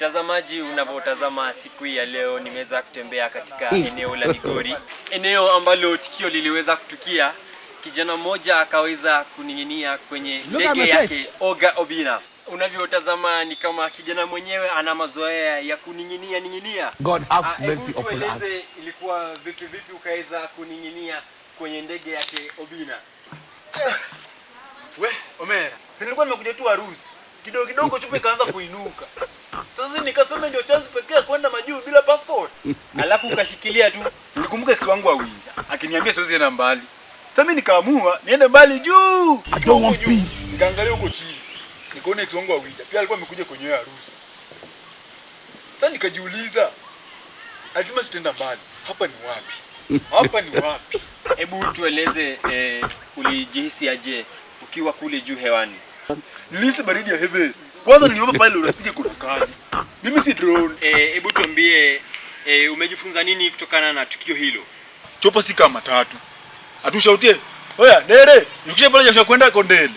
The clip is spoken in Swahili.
Mtazamaji, unapotazama siku hii ya leo, nimeweza kutembea katika eneo la Migori, eneo ambalo tukio liliweza kutukia. Kijana mmoja akaweza kuning'inia kwenye ndege yake Oga Obinna. Unavyotazama ni kama kijana mwenyewe ana mazoea ya kuning'inia. God have mercy upon us. Ilikuwa vipi ukaweza kuning'inia kwenye ndege yake Obinna? Omera, si nilikuwa nimekuja tu harusi. Kidogo chupa ikaanza kuinuka. Sasa nikasema ndio chance pekee kwenda majuu bila passport. Alafu ukashikilia tu. Nikumbuka ex wangu wa Winja akiniambia siwezi enda mbali. Sasa mimi nikaamua niende mbali juu. I don't want peace. Nikaangalia huko chini. Nikaona ex wangu wa Winja pia alikuwa amekuja kwenye harusi. Sasa nikajiuliza, lazima sitenda mbali. Hapa ni wapi? Hebu tueleze ulijihisi aje ukiwa kule juu hewani? Nilihisi baridi ya heaven. Kwanza niliomba pale unasipige kudukani. Mimi si drone. Hebu tuambie umejifunza nini kutokana na tukio hilo? Chopa si kama matatu. Atushautie. Oya, dere, nikisha pale jasho kwenda Kondele.